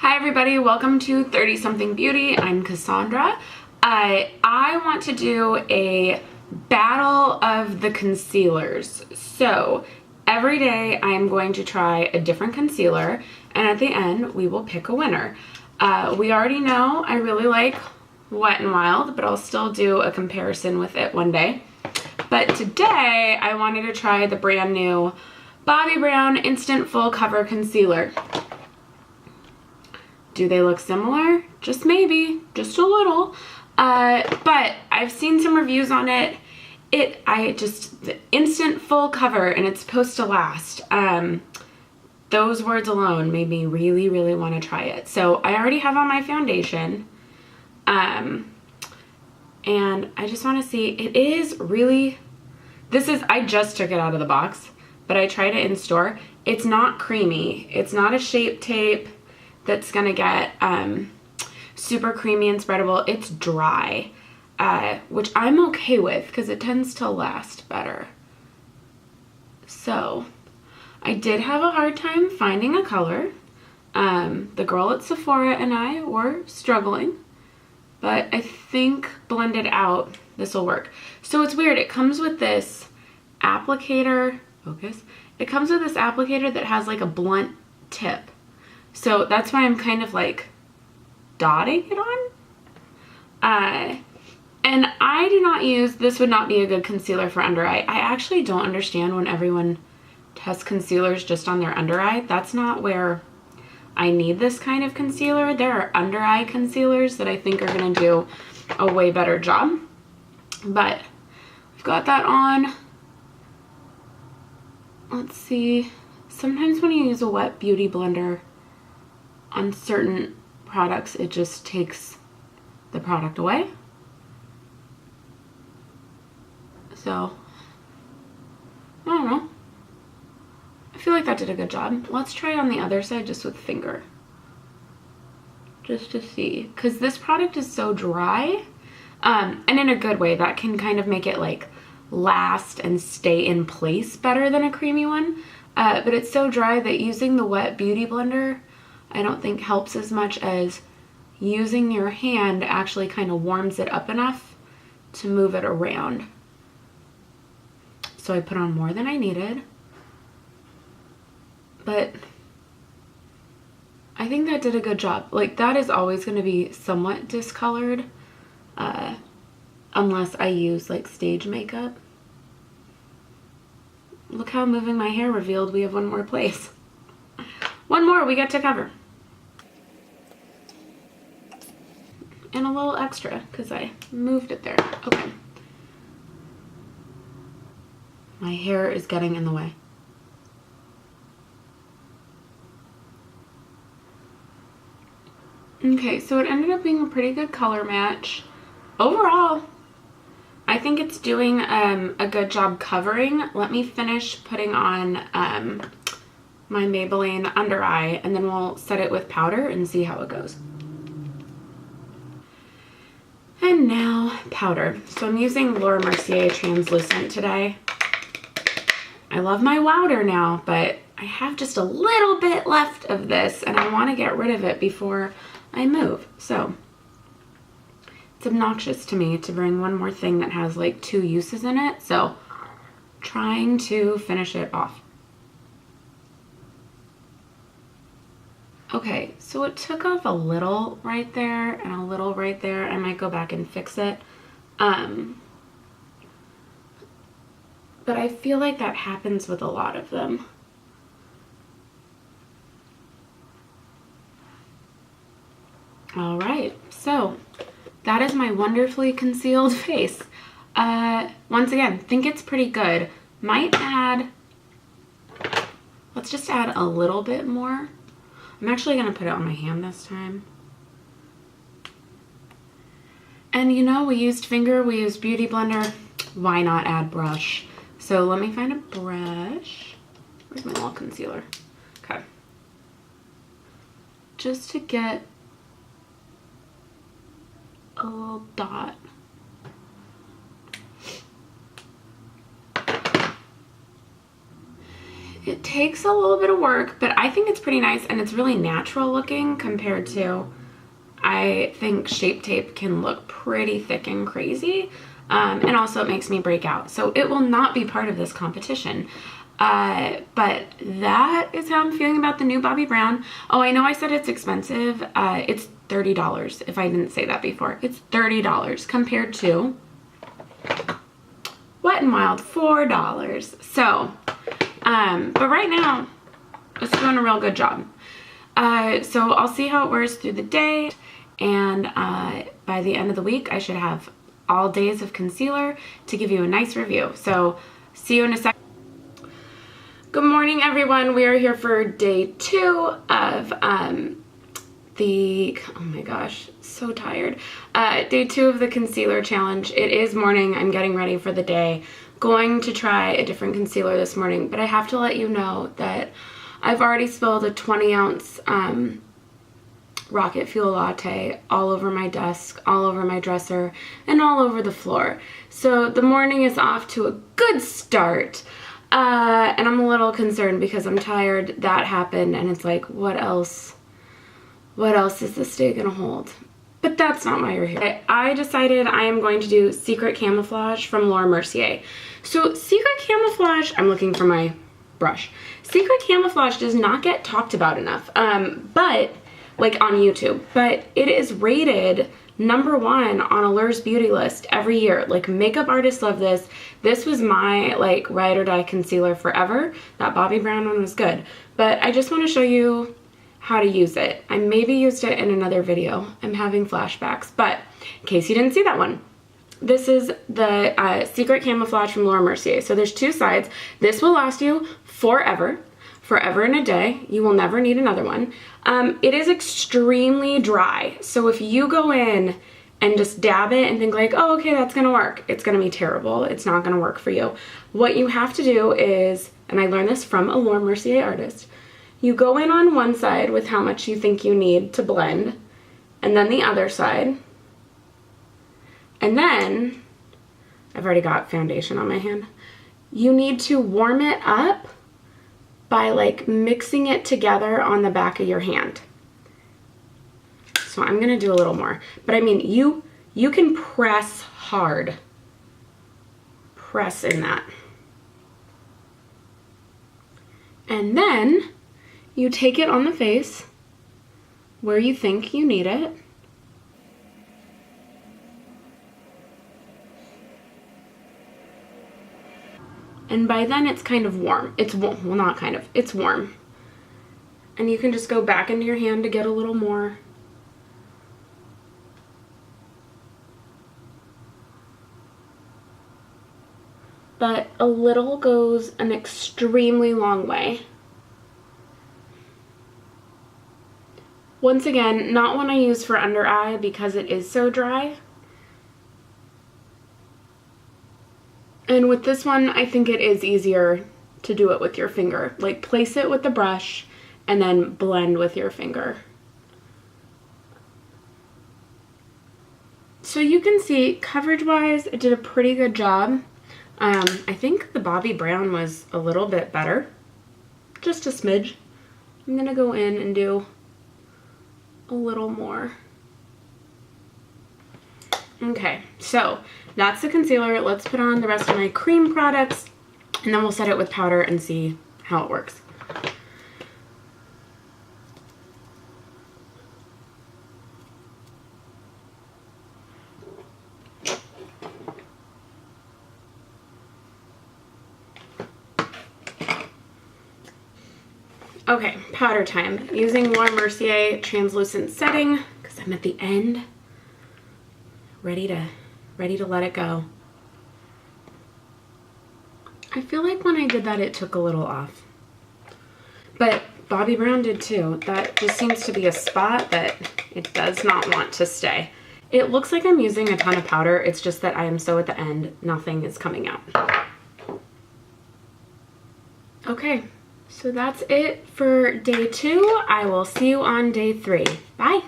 Hi everybody, welcome to 30 Something Beauty. I'm Cassandra. I want to do a battle of the concealers. So every day I'm going to try a different concealer, and at the end we will pick a winner. We already know I really like Wet n Wild, but I'll still do a comparison with it one day. But today I wanted to try the brand new Bobbi Brown Instant Full Cover Concealer. Do they look similar? Just maybe, just a little. But I've seen some reviews on it. The instant full cover, and it's supposed to last. Those words alone made me really, really want to try it. So I already have on my foundation. And I just want to see, it is really, I just took it out of the box, but I tried it in store. It's not creamy. It's not a Shape Tape that's gonna get super creamy and spreadable. It's dry, which I'm okay with because it tends to last better. So I did have a hard time finding a color. The girl at Sephora and I were struggling, but I think blended out this will work. So it's weird, it comes with this applicator, it comes with this applicator that has like a blunt tip. So that's why I'm kind of like dotting it on. And I do not use, this would not be a good concealer for under eye. I actually don't understand when everyone tests concealers just on their under eye. That's not where I need this kind of concealer. There are under eye concealers that I think are gonna do a way better job. But I've got that on. Let's see. Sometimes when you use a wet beauty blender, on certain products, it just takes the product away. So, I don't know. I feel like that did a good job. Let's try on the other side just with finger. Just to see. Because this product is so dry, and in a good way, that can kind of make it like last and stay in place better than a creamy one. But it's so dry that using the wet beauty blender I don't think helps as much as using your hand actually kind of warms it up enough to move it around. So I put on more than I needed, but I think that did a good job. Like, that is always going to be somewhat discolored unless I use like stage makeup. Look how moving my hair revealed we have one more place. One more we get to cover. And a little extra because I moved it there. Okay. My hair is getting in the way. Okay, so it ended up being a pretty good color match. Overall, I think it's doing a good job covering. Let me finish putting on my Maybelline under eye, and then we'll set it with powder and see how it goes. And now powder. So I'm using Laura Mercier Translucent today. I love my Wowder now, but I have just a little bit left of this and I want to get rid of it before I move. So it's obnoxious to me to bring one more thing that has like 2 uses in it. So trying to finish it off. Okay, so it took off a little right there and a little right there. I might go back and fix it. But I feel like that happens with a lot of them. All right, so that is my wonderfully concealed face. Once again, think it's pretty good. Might add, let's just add a little bit more. I'm actually going to put it on my hand this time. And you know, we used finger, we used beauty blender. Why not add brush? So let me find a brush. Where's my little concealer? Okay. Just to get a little dot. It takes a little bit of work, but I think it's pretty nice, and it's really natural looking compared to, I think Shape Tape can look pretty thick and crazy, and also it makes me break out. So it will not be part of this competition. But that is how I'm feeling about the new Bobbi Brown. Oh, I know I said it's expensive. It's $30, if I didn't say that before. It's $30 compared to Wet n Wild, $4. So, but right now, it's doing a real good job. So I'll see how it wears through the day, and by the end of the week, I should have all days of concealer to give you a nice review. So see you in a second. Good morning, everyone. We are here for day 2 of oh my gosh, so tired. Day 2 of the concealer challenge. It is morning. I'm getting ready for the day. Going to try a different concealer this morning, but I have to let you know that I've already spilled a 20-ounce Rocket Fuel latte all over my desk, all over my dresser, and all over the floor. So the morning is off to a good start. And I'm a little concerned because I'm tired. That happened, and it's like, what else is this day gonna hold? But that's not why you're here. I decided I am going to do Secret Camouflage from Laura Mercier. So Secret Camouflage, I'm looking for my brush. Secret Camouflage does not get talked about enough, but like on YouTube, but it is rated #1 on Allure's beauty list every year. Like, makeup artists love this. This was my like ride or die concealer forever. That Bobbi Brown one was good, but I just want to show you how to use it. I maybe used it in another video. I'm having flashbacks, but in case you didn't see that one, this is the Secret Camouflage from Laura Mercier. So there's 2 sides. This will last you forever and a day. You will never need another one. It is extremely dry, so if you go in and just dab it and think like, oh, okay, that's gonna work, it's gonna be terrible. It's not gonna work for you. What you have to do is, and I learned this from a Laura Mercier artist, you go in on one side with how much you think you need to blend, and then the other side, and then, I've already got foundation on my hand, you need to warm it up by like mixing it together on the back of your hand. So I'm gonna do a little more, but I mean, you can press hard. Press in that. And then you take it on the face where you think you need it. And by then it's kind of warm. It's warm, well, not kind of, it's warm. And you can just go back into your hand to get a little more. But a little goes an extremely long way. Once again, not one I use for under eye because it is so dry. And with this one, I think it is easier to do it with your finger. Like, place it with the brush and then blend with your finger. So you can see, coverage-wise, it did a pretty good job. I think the Bobbi Brown was a little bit better. Just a smidge. I'm gonna go in and do a little more. Okay, so that's the concealer. Let's put on the rest of my cream products, and then we'll set it with powder and see how it works. Okay, powder time. Using Laura Mercier translucent setting because I'm at the end. Ready to let it go. I feel like when I did that, it took a little off. But Bobbi Brown did too. That just seems to be a spot that it does not want to stay. It looks like I'm using a ton of powder. It's just that I am so at the end, nothing is coming out. Okay, so that's it for day 2. I will see you on day 3. Bye.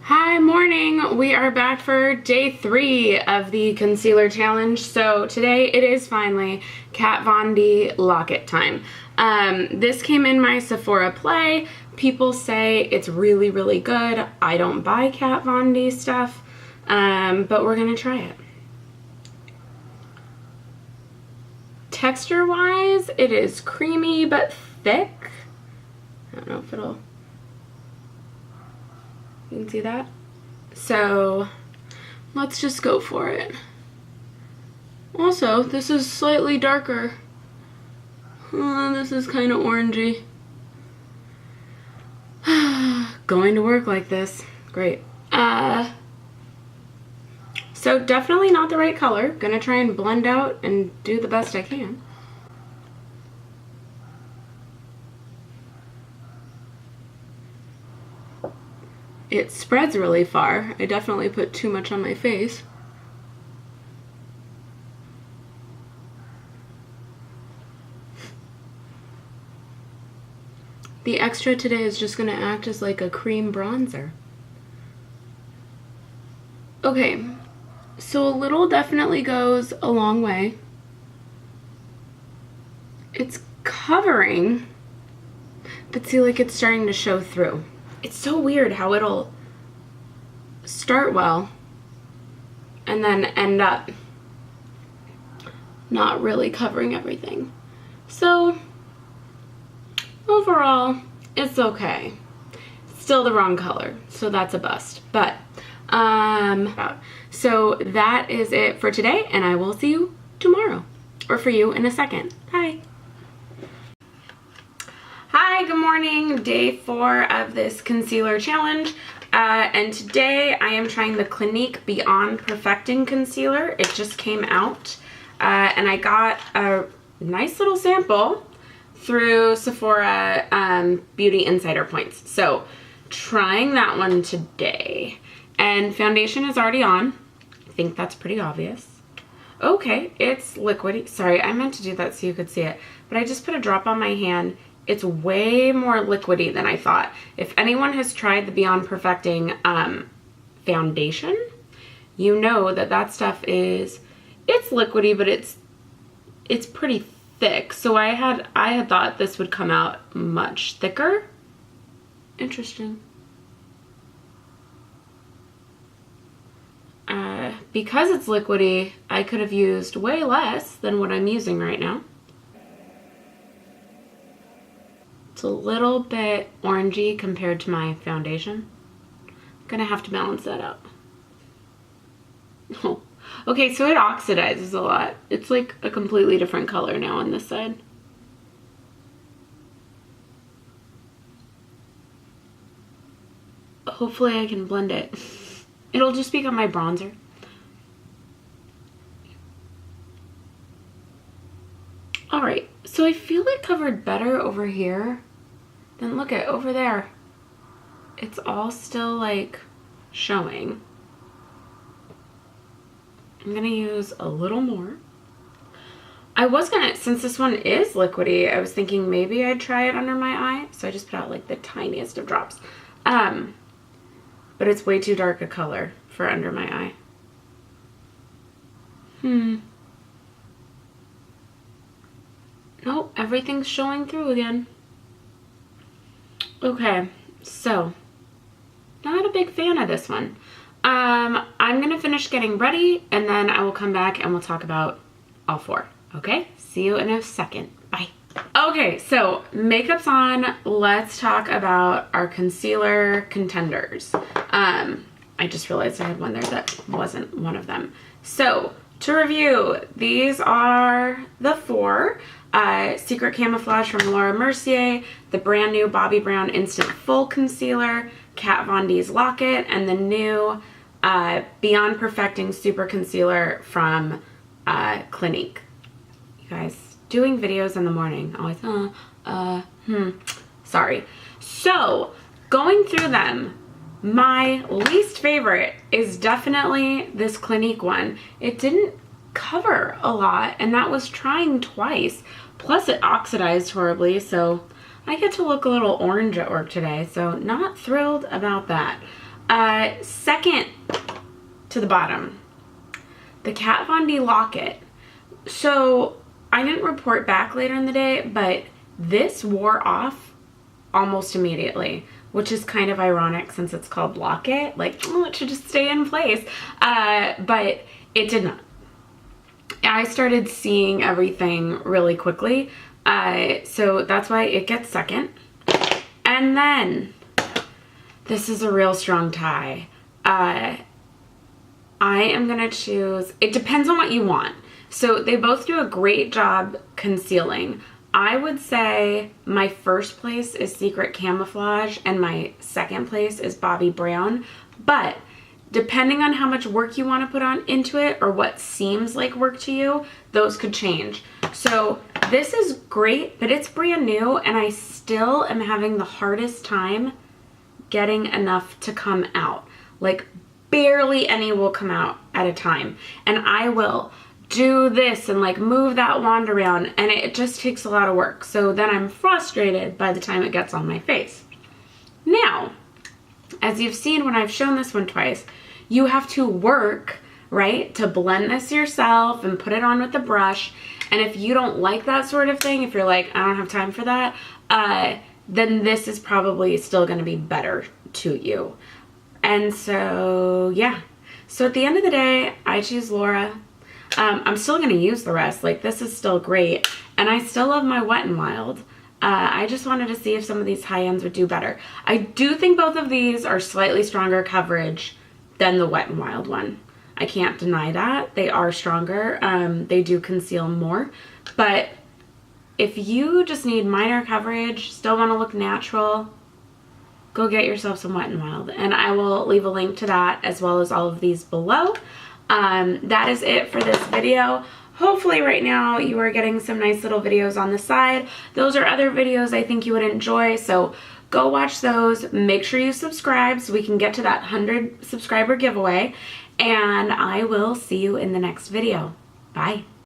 Hi, morning. We are back for day 3 of the concealer challenge. So today it is finally Kat Von D locket time. This came in my Sephora Play. People say it's really, really good. I don't buy Kat Von D stuff, but we're gonna try it. Texture-wise, it is creamy but thick. I don't know if it'll... You can see that? So, let's just go for it. Also, this is slightly darker. This is kind of orangey. Going to work like this. Great. So definitely not the right color. Gonna try and blend out and do the best I can. It spreads really far. I definitely put too much on my face. The extra today is just gonna act as like a cream bronzer. Okay, so a little definitely goes a long way. It's covering, but see, like it's starting to show through. It's so weird how it'll start well and then end up not really covering everything. So overall, it's okay. Still the wrong color, so that's a bust. But, so that is it for today, and I will see you tomorrow. Or for you in a second. Bye. Hi, good morning. Day 4 of this concealer challenge. And today I am trying the Clinique Beyond Perfecting Concealer. It just came out. And I got a nice little sample through Sephora Beauty Insider Points. So trying that one today. And foundation is already on. I think that's pretty obvious. Okay, it's liquidy. Sorry, I meant to do that so you could see it. But I just put a drop on my hand. It's way more liquidy than I thought. If anyone has tried the Beyond Perfecting foundation, you know that that stuff is, it's liquidy, but it's pretty thick. So I had thought this would come out much thicker. Interesting. Because it's liquidy, I could have used way less than what I'm using right now. It's a little bit orangey compared to my foundation. I'm gonna have to balance that out. Oh. Okay, so it oxidizes a lot. It's like a completely different color now on this side. Hopefully I can blend it. It'll just become my bronzer. Alright, so I feel it covered better over here. Then look at over there. It's all still like showing. I'm gonna use a little more. I was gonna, since this one is liquidy, I was thinking maybe I'd try it under my eye. So I just put out like the tiniest of drops. But it's way too dark a color for under my eye. Nope, everything's showing through again. Okay, so not a big fan of this one. I'm gonna finish getting ready and then I will come back and we'll talk about all 4. Okay, see you in a second. Bye. Okay, so makeup's on. Let's talk about our concealer contenders. I just realized I had one there that wasn't one of them. So to review, these are the 4. Secret Camouflage from Laura Mercier, the brand new Bobbi Brown Instant Full Concealer, Kat Von D's Locket, and the new Beyond Perfecting Super Concealer from Clinique. You guys, doing videos in the morning, always, sorry. So, going through them, my least favorite is definitely this Clinique one. It didn't cover a lot, and that was trying twice. Plus it oxidized horribly, so I get to look a little orange at work today, so not thrilled about that. Second to the bottom, the Kat Von D Locket. So I didn't report back later in the day, but This wore off almost immediately, which is kind of ironic since it's called Lock It. Like, oh, it should just stay in place. But it did not. I started seeing everything really quickly. So that's why it gets second. And then, this is a real strong tie. I am gonna choose, it depends on what you want. So they both do a great job concealing. I would say my first place is Secret Camouflage and my second place is Bobbi Brown. But depending on how much work you want to put on into it or what seems like work to you, those could change. So this is great, but it's brand new and I still am having the hardest time getting enough to come out. Like barely any will come out at a time. And I will do this and like move that wand around and it just takes a lot of work. So then I'm frustrated by the time it gets on my face. Now, as you've seen when I've shown this one twice, you have to work, right, to blend this yourself and put it on with the brush. And if you don't like that sort of thing, if you're like, I don't have time for that, then this is probably still going to be better to you. And so, yeah. So at the end of the day, I choose Laura. I'm still going to use the rest. Like, this is still great. And I still love my Wet n Wild. I just wanted to see if some of these high-ends would do better. I do think both of these are slightly stronger coverage than the Wet n Wild one. I can't deny that. They are stronger. They do conceal more. But if you just need minor coverage, still want to look natural, go get yourself some Wet n Wild. And I will leave a link to that as well as all of these below. That is it for this video. Hopefully right now you are getting some nice little videos on the side. Those are other videos I think you would enjoy, so go watch those. Make sure you subscribe so we can get to that 100 subscriber giveaway. And I will see you in the next video. Bye.